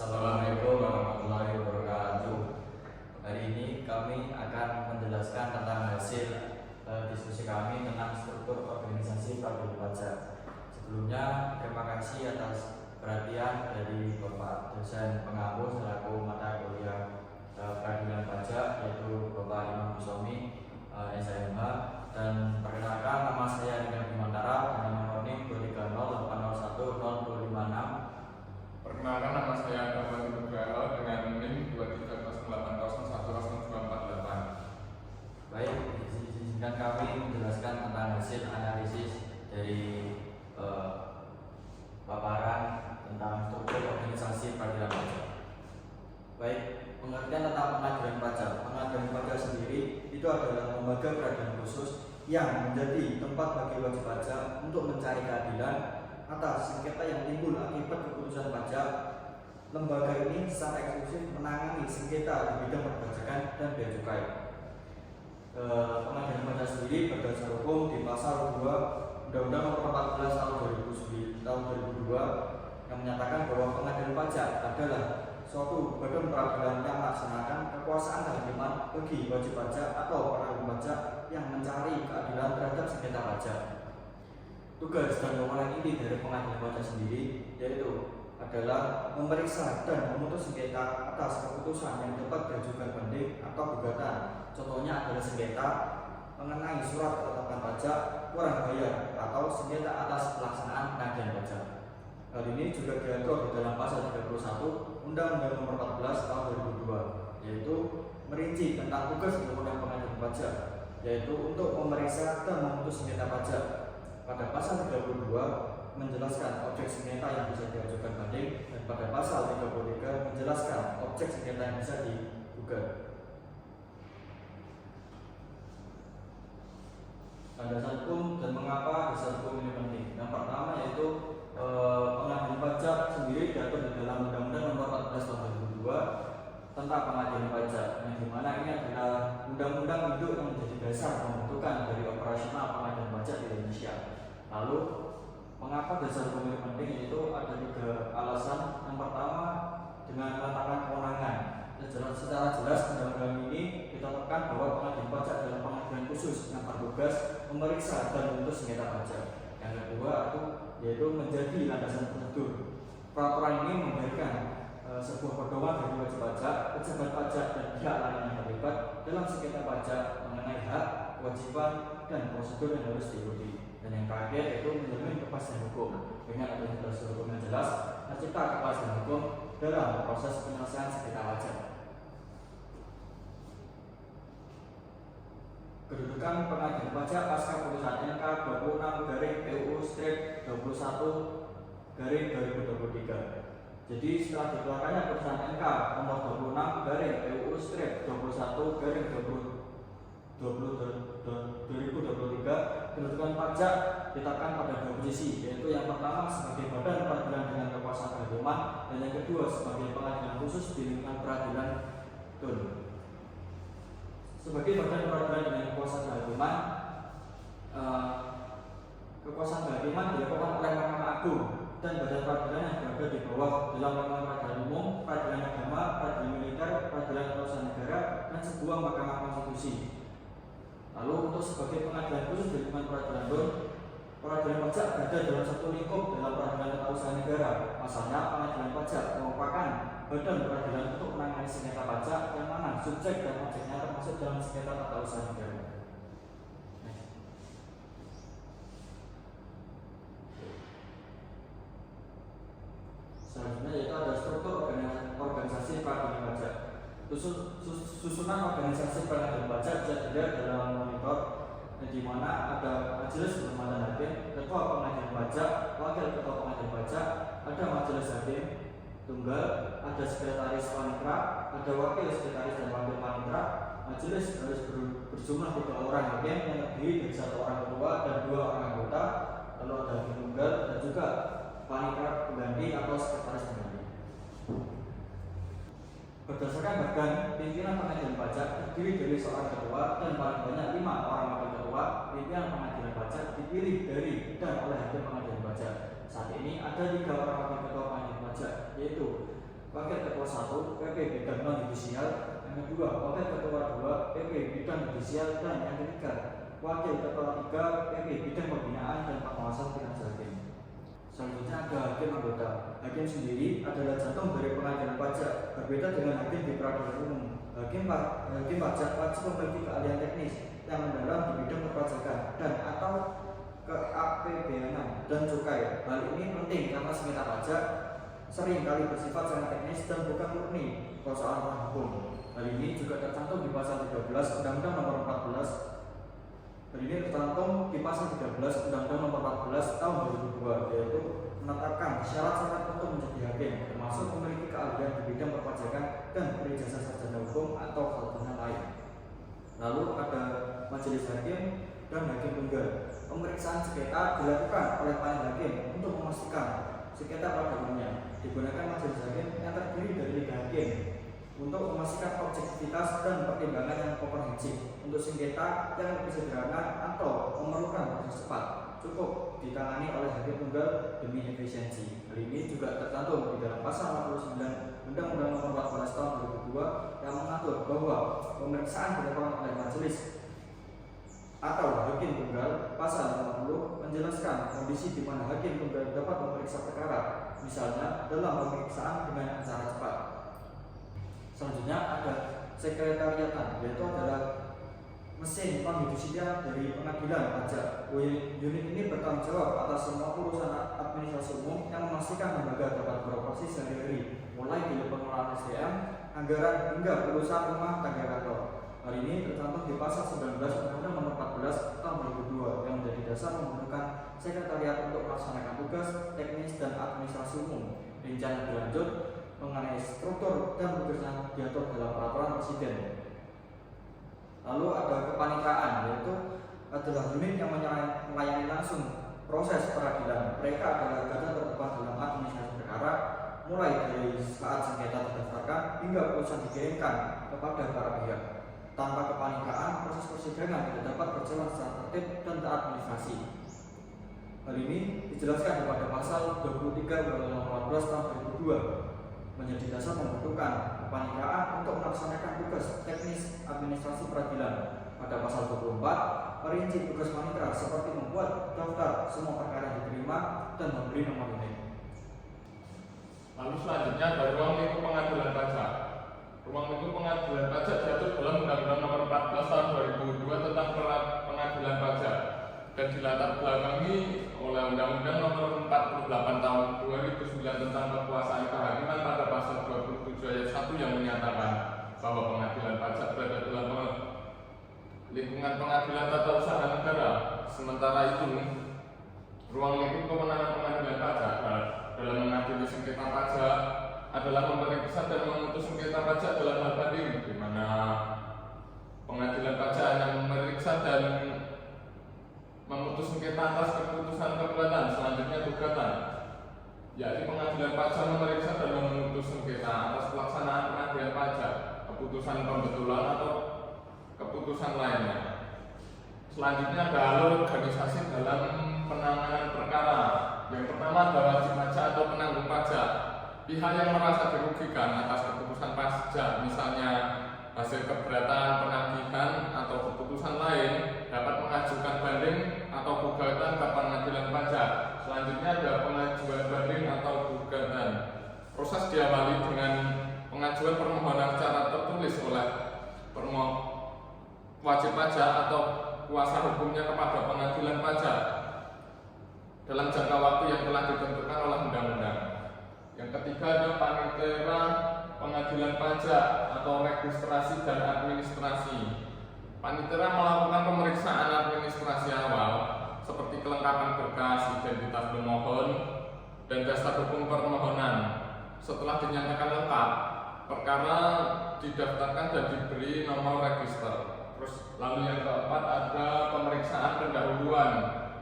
Assalamualaikum warahmatullahi wabarakatuh. Hari ini kami akan menjelaskan tentang hasil diskusi kami tentang struktur organisasi pegawai pajak. Sebelumnya, terima kasih atas perhatian dari Bapak dosen pengampu selaku mata kuliah peradilan pajak, yaitu Bapak Imam Busomi, SMH. Dan perkenalkan, nama saya Ringan Bimantara dengan nomor NIM 230801056. Perkenalkan, nama saya Dawan Nugraha dengan NIM 2308010248. Baik, izinkan kami menjelaskan tentang hasil analisis dari paparan tentang struktur organisasi peradilan pajak. Baik, pengertian tentang pengadilan pajak. Pengadilan pajak sendiri itu adalah lembaga peradilan khusus yang menjadi tempat bagi wajib pajak untuk mencari keadilan atas sengketa yang timbul akibat keputusan pajak. Lembaga ini secara eksklusif menangani sengketa di bidang perpajakan dan bea cukai. Pengadilan pajak sendiri berdasar hukum di pasal 2 Undang-Undang Nomor 14 tahun 2002 yang menyatakan bahwa pengadilan pajak adalah suatu badan peradilan yang melaksanakan kekuasaan kehakiman bagi wajib pajak atau penanggung pajak yang mencari keadilan terhadap sengketa pajak. Tugas dan wewenang inti dari pengadilan pajak sendiri yaitu adalah memeriksa dan memutus sengketa atas keputusan yang dapat diajukan banding atau gugatan. Contohnya adalah sengketa mengenai surat ketetapan pajak, kurang bayar, atau sengketa atas pelaksanaan penagihan pajak. Hal ini juga diatur di dalam pasal 31 Undang-Undang Nomor 14 tahun 2002, yaitu merinci tentang tugas undang-undang pengadilan pajak, yaitu untuk memeriksa dan memutus sengketa pajak. Pada pasal 32 menjelaskan objek sengketa yang bisa diajukan banding, dan pada pasal 33 menjelaskan objek sengketa yang bisa digugat. Landasan hukum dan mengapa dasar hukum ini penting. Yang pertama yaitu pengadilan pajak sendiri diatur di dalam Undang-Undang Nomor 14 tahun 2002 tentang pengadilan pajak, yang dimana ini adalah undang-undang induk yang menjadi dasar pembentukan dari operasional pengadilan pajak di Indonesia. Lalu, mengapa dasar hukum ini penting? Yaitu ada 3 alasan. Yang pertama, dengan meletakkan kewenangan. Secara jelas undang-undang ini ditetapkan bahwa pengadilan pajak adalah pengadilan khusus yang bertugas memeriksa dan memutus sengketa pajak. Yang kedua yaitu menjadi landasan prosedur. Peraturan ini memberikan sebuah pedoman bagi wajib pajak, pejabat pajak dan pihak lain yang terlibat dalam sengketa pajak mengenai hak, kewajiban dan prosedur yang harus diikuti. Dan yang terakhir yaitu menjamin kepastian hukum dengan adanya dasar hukum yang jelas, mencipta kepastian hukum dalam proses penyelesaian sengketa pajak. Kedudukan pengadilan pajak pasca putusan MK 26/PUU/21/2023. Jadi setelah dikeluarkannya putusan MK nomor 26/PUU/21/2023, kedudukan pajak ditetapkan pada 2 posisi, yaitu yang pertama sebagai badan peradilan dengan kekuasaan kehakiman, dan yang kedua sebagai pengadilan khusus di lingkungan peradilan tun. Sebagai badan peradilan dengan kekuasaan kehakiman, kekuasaan kehakiman dilakukan oleh Mahkamah Agung dan badan peradilan yang berada di bawah dalam lingkungan peradilan umum, peradilan agama, peradilan militer, peradilan urusan negara, dan sebuah mahkamah konstitusi. Lalu untuk sebagai pengadilan khusus di lingkungan peradilan tun, peradilan pajak berada dalam satu lingkup dalam peradilan tata usaha negara. Pasalnya, pengadilan pajak merupakan badan peradilan untuk menangani sengketa pajak yang mana subjek dan objeknya termasuk dalam sengketa tata usaha negara. Selanjutnya yaitu ada struktur organisasi peradilan pajak. Susunan organisasi peradilan pajak bisa dilihat dalam monitor, di mana ada majelis kehormatan hakim, ketua pengadilan pajak, wakil ketua pengadilan pajak, ada majelis hakim tunggal, ada sekretaris panitra, ada wakil sekretaris dan wakil panitra. Majelis harus berjumlah 3 orang hakim yang terdiri dari 1 orang ketua dan 2 orang anggota. Lalu ada hakim tunggal dan juga panitra pengganti atau sekretaris pengganti. Berdasarkan bagan pimpinan pengadilan pajak terdiri dari seorang ketua dan paling banyak 5 orang wakil ketua. Pimpinan pengadilan pajak dipilih dari dan oleh hakim pengadilan pajak. Saat ini ada 3 orang wakil ketua pengadilan pajak, yaitu Wakil Ketua 1 PP Bidang Non-Yudisial, yang kedua Wakil Ketua 2 PP Bidang Yudisial, dan yang ketiga Wakil Ketua 3 PP Bidang Pembinaan dan Pengawasan Kinerja Hakim. Selanjutnya ada hakim anggota. Hakim sendiri adalah jantung dari pengadilan pajak. Berbeda dengan hakim di peradilan umum, hakim pajak wajib memiliki keahlian teknis yang mendalam di bidang perpajakan dan atau keAPBN dan cukai. Hal ini penting karena sengketa pajak sering kali bersifat sangat teknis dan bukan murni persoalan hukum. Hal ini juga tercantum di pasal 13 Undang-Undang Nomor 14. Hal ini tercantum di pasal 13 Undang-Undang Nomor 14 Tahun 2002, yaitu menetapkan syarat-syarat untuk menjadi hakim, termasuk memiliki keahlian di bidang perpajakan dan berijazah sarjana hukum atau sarjana lain. Lalu ada majelis hakim dan hakim tunggal. Pemeriksaan sengketa dilakukan oleh panel hakim untuk memastikan sengketa pada umumnya. Digunakan majelis hakim yang terdiri dari 3 hakim untuk memastikan objektivitas dan pertimbangan yang komprehensif. Untuk sengketa yang lebih sederhana atau memerlukan proses cepat, cukup ditangani oleh hakim tunggal demi efisiensi. Hal ini juga tercantum di dalam pasal 49 Undang-Undang Nomor 14 Tahun 2002 yang mengatur bahwa pemeriksaan dilakukan oleh majelis atau hakim tunggal. Pasal 50 menjelaskan kondisi di mana hakim tunggal dapat memeriksa perkara, misalnya dalam pemeriksaan dengan cara cepat. Selanjutnya ada sekretariatan, yaitu adalah mesin non-yudisial dari pengadilan pajak. Unit ini bertanggung jawab atas semua urusan administrasi umum yang memastikan lembaga dapat beroperasi sehari-hari, mulai dari pengelolaan SDM, anggaran hingga urusan rumah tangga kantor. Hal ini tercantum di pasal 19 Undang-Undang Nomor 14 Tahun 2002 yang menjadi dasar pembentukan sekretariat untuk melaksanakan tugas teknis dan administrasi umum. Rincian lebih lanjut mengenai struktur dan tugasnya diatur dalam peraturan presiden. Lalu ada kepanitraan, yaitu adalah unit yang melayani langsung proses peradilan. Mereka adalah garda terdepan dalam administrasi perkara, mulai dari saat sengketa didaftarkan hingga putusan dikirimkan kepada para pihak. Tanpa kepanitraan, proses persidangan tidak dapat berjalan secara tertib dan teradministrasi. Hal ini dijelaskan pada pasal 23 Undang-Undang 14 Tahun 2002 menjadi dasar pembentukan kepanitraan untuk melaksanakan tugas teknis administrasi peradilan. Pada pasal 24 merinci tugas panitera seperti membuat daftar semua perkara yang diterima dan memberi nomor unit. Lalu selanjutnya ada ruang lingkup pengadilan pajak. Ruang lingkup pengadilan pajak diatur dalam Undang-Undang Nomor 14 Tahun 2002 tentang pengadilan pajak dan dilatar belakangi oleh Undang-Undang Nomor 48 Tahun 2009 tentang kekuasaan kehakiman pada pasal 27 ayat 1 yang menyatakan bahwa pengadilan pajak berada dalam lingkungan pengadilan tata usaha negara. Sementara itu, ruang lingkup kewenangan pengadilan pajak dalam mengadili sengketa pajak adalah memeriksa dan memutus sengketa pajak dalam hal banding, di mana pengadilan pajak hanya memeriksa dan memutus sengketa atas keputusan keberatan. Selanjutnya gugatan, yakni pengadilan pajak memeriksa dan memutus sengketa atas pelaksanaan pengadilan pajak, keputusan pembetulan atau keputusan lainnya. Selanjutnya ada alur organisasi dalam penanganan perkara. Yang pertama ada wajib pajak atau penanggung pajak. Pihak yang merasa dirugikan atas keputusan pajak, misalnya hasil keberatan, penagihan, atau keputusan lain, dapat mengajukan banding atau gugatan ke pengadilan pajak. Selanjutnya ada pengajuan banding atau gugatan. Proses diawali dengan pengajuan permohonan secara tertulis oleh wajib pajak atau kuasa hukumnya kepada pengadilan pajak dalam jangka waktu yang telah ditentukan oleh undang-undang. Yang ketiga ada panitera pengadilan pajak atau registrasi dan administrasi. Panitera melakukan pemeriksaan administrasi awal seperti kelengkapan berkas, identitas pemohon, dan dasar hukum permohonan. Setelah dinyatakan lengkap, perkara didaftarkan dan diberi nomor register. Terus lalu yang keempat ada pemeriksaan pendahuluan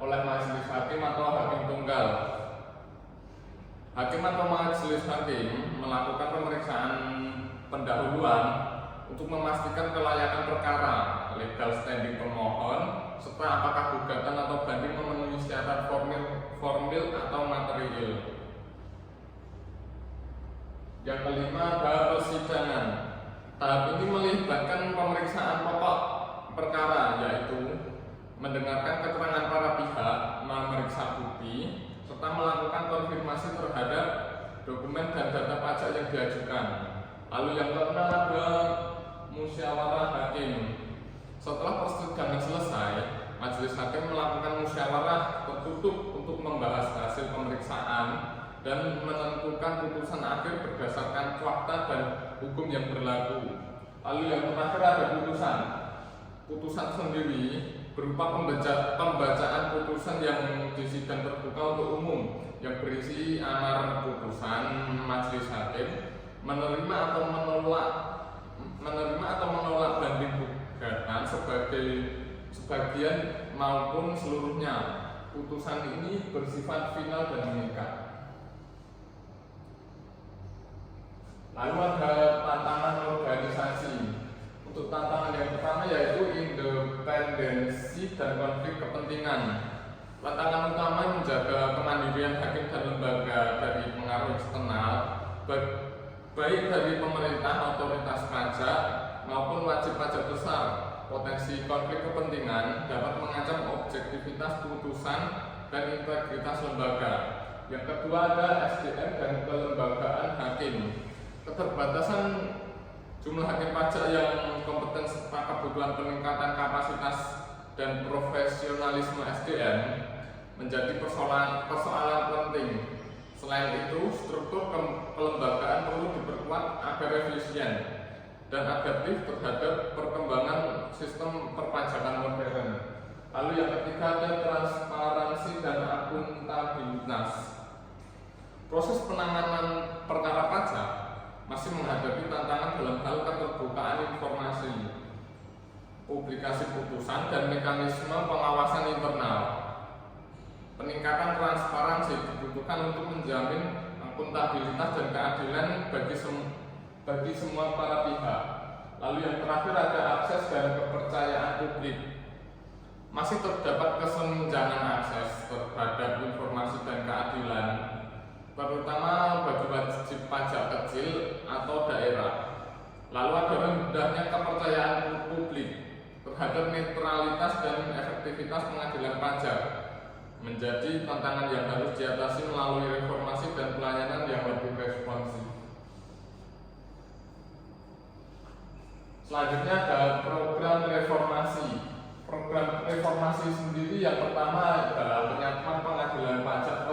oleh majelis hakim atau hakim tunggal. Hakim atau majelis hakim melakukan pemeriksaan pendahuluan untuk memastikan kelayakan perkara, legal standing pemohon, serta apakah gugatan atau banding memenuhi syarat formil atau material. Yang kelima adalah persidangan. Tahap ini melibatkan pemeriksaan pokok perkara, yaitu mendengarkan keterangan para pihak, memeriksa bukti, serta melakukan konfirmasi terhadap dokumen dan data pajak yang diajukan. Lalu yang keenam adalah musyawarah hakim. Setelah persidangan selesai, majelis hakim melakukan musyawarah tertutup untuk membahas hasil pemeriksaan dan menentukan putusan akhir berdasarkan fakta dan hukum yang berlaku. Lalu yang terakhir ada putusan. Putusan sendiri berupa pembacaan putusan yang di sidang terbuka untuk umum yang berisi amar putusan majelis hakim menerima atau menolak banding gugatan sebagian maupun seluruhnya. Putusan ini bersifat final dan mengikat. Lalu ada tantangan organisasi. Untuk tantangan yang pertama yaitu independensi dan konflik kepentingan. Tantangan utama menjaga kemandirian hakim dan lembaga dari pengaruh eksternal, baik dari pemerintah, otoritas pajak maupun wajib pajak besar. Potensi konflik kepentingan dapat mengancam objektivitas putusan dan integritas lembaga. Yang kedua ada SDM dan kelembagaan hakim. Keterbatasan jumlah hakim pajak yang kompeten serta kebutuhan peningkatan kapasitas dan profesionalisme SDM menjadi persoalan penting. Selain itu, struktur kelembagaan perlu diperkuat agar efisien dan adaptif terhadap perkembangan sistem perpajakan modern. Lalu yang ketiga ada transparansi dan akuntabilitas. Proses penanganan perkara pajak masih menghadapi tantangan dalam hal keterbukaan informasi, publikasi putusan, dan mekanisme pengawasan internal. Peningkatan transparansi dibutuhkan untuk menjamin akuntabilitas dan keadilan bagi semua para pihak. Lalu yang terakhir ada akses dan kepercayaan publik. Masih terdapat kesenjangan akses terhadap informasi dan keadilan, terutama bagi wajib pajak kecil atau daerah. Lalu ada rendahnya kepercayaan publik terhadap netralitas dan efektivitas pengadilan pajak, menjadi tantangan yang harus diatasi melalui reformasi dan pelayanan yang lebih responsif. Selanjutnya ada program reformasi. Program reformasi sendiri yang pertama adalah penyatuan pengadilan pajak ke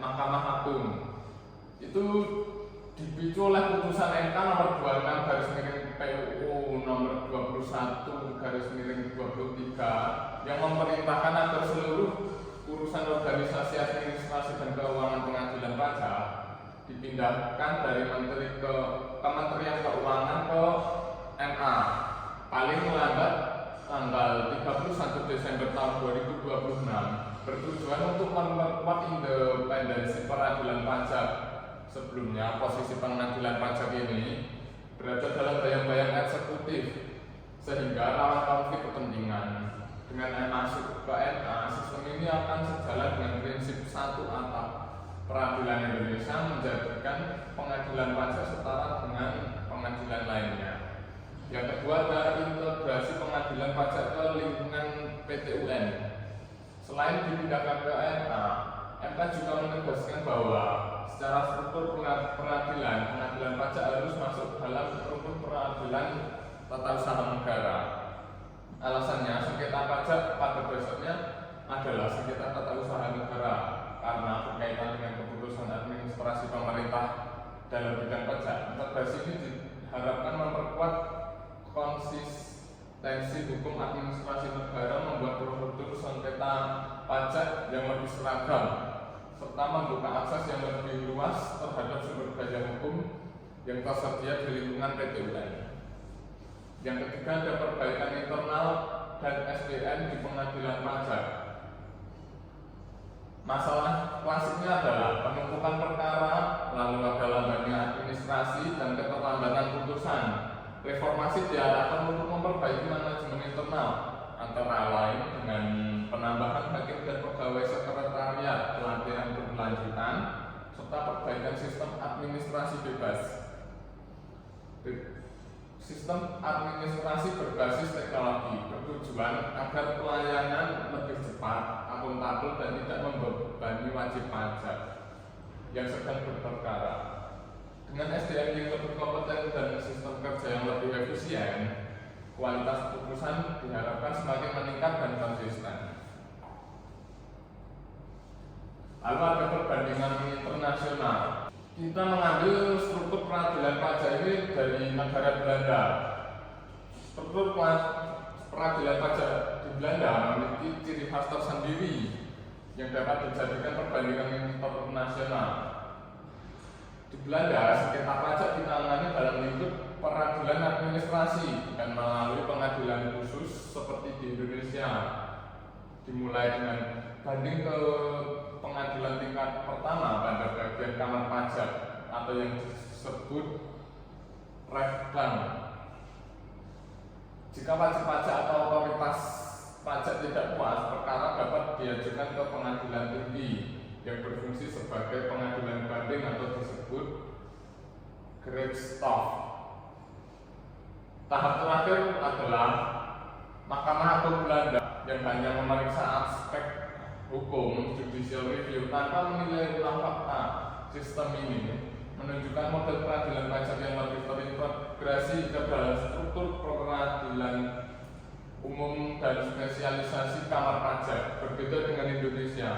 Mahkamah Agung. Itu dipicu oleh putusan MK nomor 26/PUU nomor 21/23 yang memerintahkan agar seluruh urusan organisasi administrasi dan keuangan pengadilan pajak dipindahkan dari Kementerian Keuangan ke MA paling lambat tanggal 31 Desember tahun 2026, bertujuan untuk memperkuat independensi peradilan pajak. Sebelumnya posisi pengadilan pajak ini berada dalam bayang-bayang eksekutif sehingga rawan konflik kepentingan. Dengan masuk ke MA, sistem ini akan sejalan dengan prinsip satu atap. Peradilan Indonesia menjadikan pengadilan pajak setara dengan pengadilan lainnya. Yang kedua adalah integrasi pengadilan pajak ke lingkungan PT UN. Selain dipindahkan ke MA, MK juga menegaskan bahwa secara struktur pengadilan pajak harus masuk dalam rukun peradilan tata usaha negara. Alasannya, sengketa pajak pada dasarnya adalah sengketa tata usaha negara karena berkaitan dengan keputusan administrasi pemerintah dalam bidang pajak. Integrasi ini diharapkan memperkuat konsistensi hukum administrasi negara, membuat prosedur sengketa pajak yang lebih seragam, serta membuka akses yang lebih luas terhadap sumber daya hukum yang tersedia di lingkungan PT UN. Yang ketiga ada perbaikan internal dan SDM di pengadilan pajak. Masalah klasiknya adalah penumpukan perkara, lalu ada lambatnya administrasi dan keterlambatan putusan. Reformasi diarahkan untuk memperbaiki manajemen internal, antara lain dengan penambahan hakim dan pegawai sekretariat, pelatihan berkelanjutan, serta perbaikan sistem administrasi bebas. Sistem administrasi berbasis teknologi bertujuan agar pelayanan lebih cepat, akuntabel, dan tidak membebani wajib pajak yang sedang berperkara. Dengan SDM yang lebih kompeten dan sistem kerja yang lebih efisien, kualitas putusan diharapkan semakin meningkat dan konsisten. Lalu ada perbandingan internasional. Kita mengambil struktur peradilan pajak ini dari negara Belanda. Struktur peradilan pajak di Belanda memiliki ciri khas tersendiri yang dapat dijadikan perbandingan internasional. Di Belanda, sengketa pajak ditangani dalam lingkup peradilan administrasi, bukan melalui pengadilan khusus seperti di Indonesia. Dimulai dengan banding ke pengadilan tingkat pertama pada bagian kamar pajak atau yang disebut rechtbank. Jika wajib pajak atau otoritas pajak tidak puas, perkara dapat diajukan ke pengadilan tinggi yang berfungsi sebagai pengadilan banding atau disebut Gerechtshof. Tahap terakhir adalah Mahkamah Agung Belanda yang hanya memeriksa aspek hukum judicial review tanpa menilai ulang fakta. Sistem ini menunjukkan model peradilan pajak yang lebih terintegrasi ke dalam struktur peradilan umum dan spesialisasi kamar pajak, berbeda dengan Indonesia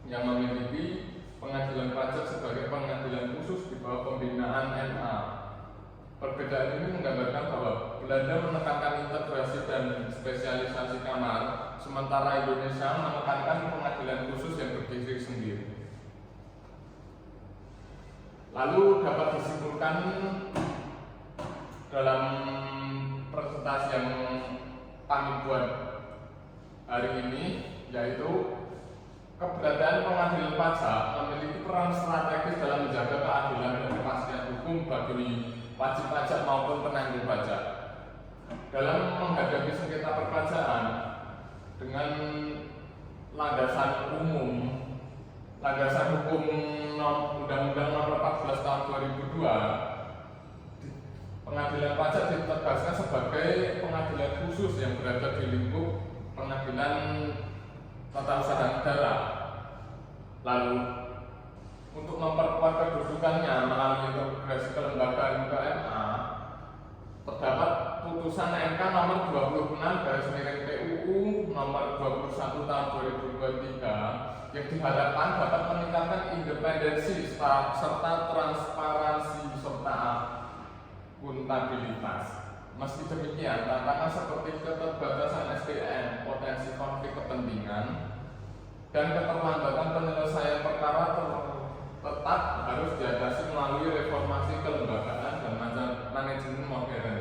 yang memiliki pengadilan pajak sebagai pengadilan khusus di bawah pembinaan MA. Perbedaan ini menggambarkan bahwa Belanda menekankan integrasi dan spesialisasi kamar, sementara Indonesia menekankan pengadilan khusus yang berdiri sendiri. Lalu dapat disimpulkan dalam presentasi yang kami buat hari ini, yaitu keberadaan pengadilan pajak memiliki peran strategis dalam menjaga keadilan dan kepastian hukum bagi wajib pajak maupun penanggung pajak. Dalam menghadapi sengketa perpajakan dengan landasan hukum Undang-Undang Nomor 14 Tahun 2002, pengadilan pajak ditegaskan sebagai pengadilan khusus yang berada di lingkup pengadilan tata usaha negara. Lalu untuk memperkuat kedudukannya melalui integrasi kelembagaan KMA, terdapat putusan MK nomor 26/PUU nomor 21 tahun 2023 yang diharapkan dapat meningkatkan independensi serta transparansi serta akuntabilitas. Meski demikian, tantangan seperti keterbatasan SDM, potensi konflik kepentingan, dan keterlambatan penyelesaian perkara tetap harus diatasi melalui reformasi kelembagaan dan manajemen modern.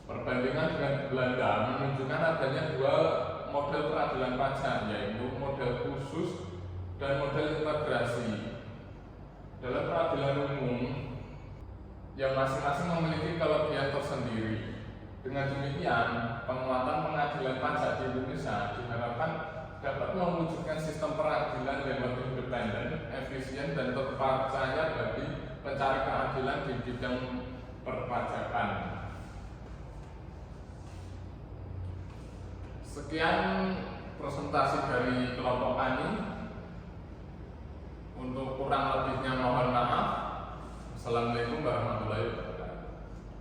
Perbandingan dengan Belanda menunjukkan adanya dua model peradilan pajak, yaitu model khusus dan model integrasi. Dalam peradilan umum yang masing-masing memiliki kelebihan tersendiri. Dengan demikian, penguatan pengadilan pajak di Indonesia diharapkan dapat mewujudkan sistem peradilan yang lebih independen, efisien, dan terpercaya bagi pencari keadilan di bidang perpajakan. Sekian presentasi dari kelompok kami. Untuk kurang lebihnya mohon maaf. Assalamualaikum warahmatullahi wabarakatuh.